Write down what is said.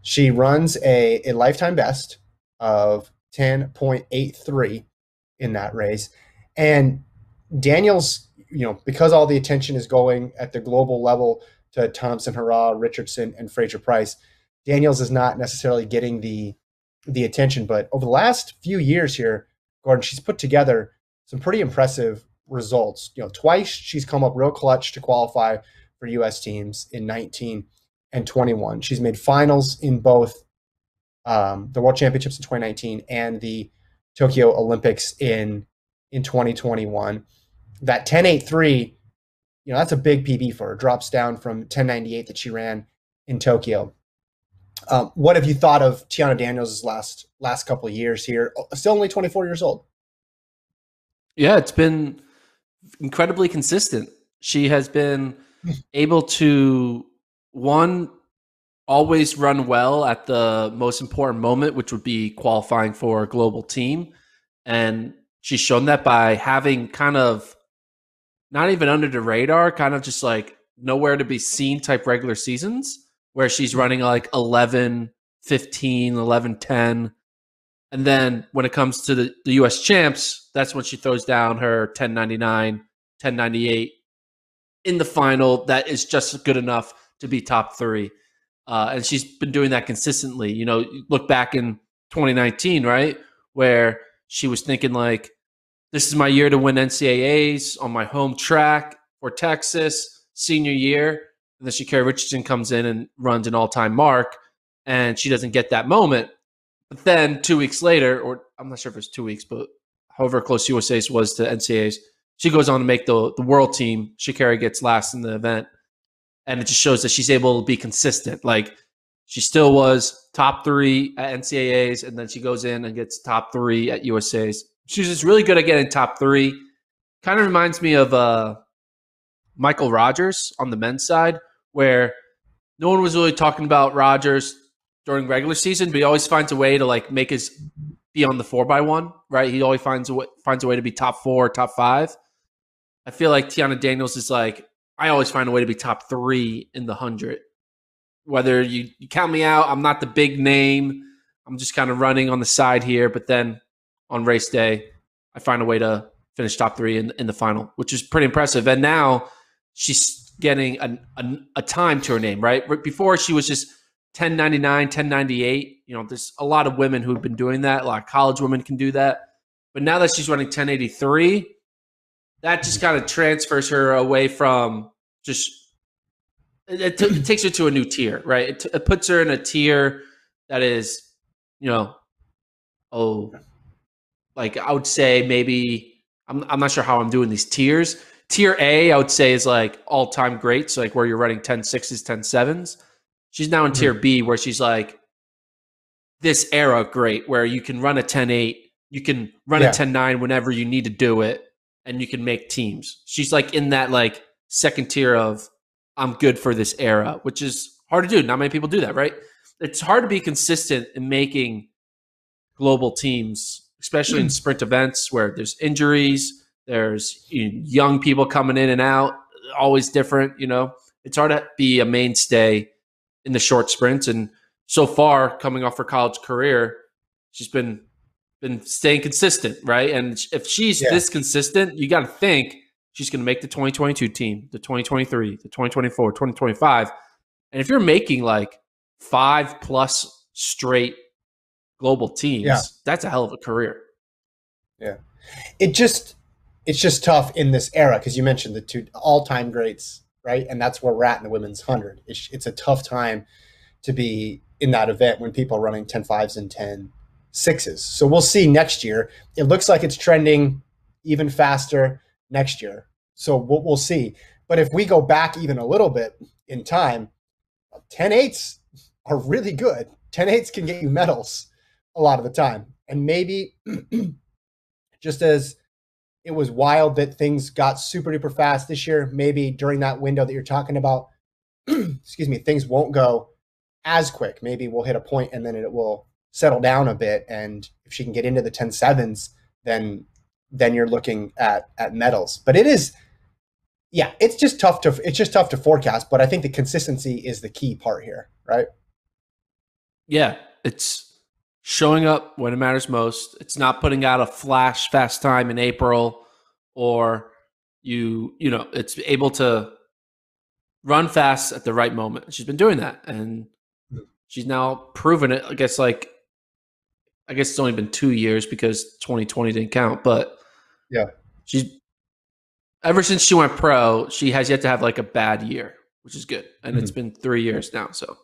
She runs a lifetime best of 10.83 in that race. And Daniels, because all the attention is going at the global level to Thompson, Hurrah, Richardson, and Fraser Price, Daniels is not necessarily getting the attention. But over the last few years here, Gordon, she's put together some pretty impressive results. Twice she's come up real clutch to qualify for U.S. teams in 19 and 21. She's made finals in both the World Championships in 2019 and the Tokyo Olympics in 2021. That 10.83, that's a big PB for her. Drops down from 10.98 that she ran in Tokyo. What have you thought of Teahna Daniels' last couple of years here? Still only 24 years old. Yeah, it's been incredibly consistent. She has been able to, one, always run well at the most important moment, which would be qualifying for a global team. And she's shown that by having kind of not even under the radar, kind of just like nowhere to be seen type regular seasons where she's running like 11, 15, 11, 10. And then when it comes to the US champs, that's when she throws down her 10.99, 10.98 in the final. That is just good enough to be top three. And she's been doing that consistently. Look back in 2019, right? Where she was thinking like, this is my year to win NCAAs on my home track for Texas, senior year. And then Sha'Carri Richardson comes in and runs an all-time mark, and she doesn't get that moment. But then 2 weeks later, or I'm not sure if it's 2 weeks, but however close USA's was to NCAAs, she goes on to make the world team. Sha'Carri gets last in the event. And it just shows that she's able to be consistent. Like, she still was top 3 at NCAAs, and then she goes in and gets top 3 at USA's. She's just really good at getting top 3. Kind of reminds me of Michael Rogers on the men's side, where no one was really talking about Rogers during regular season, but he always finds a way to like make his be on the 4x1, right? He always finds a way to be top 4, top 5. I feel like Teahna Daniels is like, I always find a way to be top 3 in the 100. Whether you count me out, I'm not the big name. I'm just kind of running on the side here. But then on race day, I find a way to finish top 3 in the final, which is pretty impressive. And now she's getting a time to her name, right? Before she was just 10.99, 10.98. There's a lot of women who've been doing that. A lot of college women can do that. But now that she's running 10.83, that just kind of transfers her away from just it takes her to a new tier, right? It puts her in a tier that is, like I would say maybe I'm not sure how I'm doing these tiers. Tier A, I would say, is like all-time great, so like where you're running 10.6s, 10.7s. She's now in tier B, where she's like this era great, where you can run a 10.8, you can run a 10.9 whenever you need to do it, and you can make teams. She's like in that like second tier of I'm good for this era, which is hard to do. Not many people do that, right? It's hard to be consistent in making global teams, especially in sprint events where there's injuries, there's young people coming in and out, always different. It's hard to be a mainstay in the short sprints. And so far, coming off her college career, she's been staying consistent, right? And if she's this consistent, you got to think she's going to make the 2022 team, the 2023, the 2024, 2025. And if you're making like 5+ straight global teams, that's a hell of a career. Yeah. It's just tough in this era because you mentioned the 2 all-time greats, right? And that's where we're at in the women's 100. It's a tough time to be in that event when people are running 10.5s and 10.6s. So we'll see next year. It looks like it's trending even faster next year. So we'll see. But if we go back even a little bit in time, 10.8s are really good. 10.8s can get you medals a lot of the time. And maybe just as it was wild that things got super duper fast this year, maybe during that window that you're talking about, excuse me, things won't go as quick. Maybe we'll hit a point and then it will settle down a bit. And if she can get into the 10.7s, then you're looking at medals. But it's just tough to forecast. But I think the consistency is the key part here, right? Yeah, it's showing up when it matters most. It's not putting out a flash fast time in April, or it's able to run fast at the right moment. She's been doing that, and she's now proven it. I guess it's only been 2 years because 2020 didn't count, but Yeah. she's ever since she went pro, she has yet to have like a bad year, which is good. And it's Mhm. been 3 Yeah. years now, so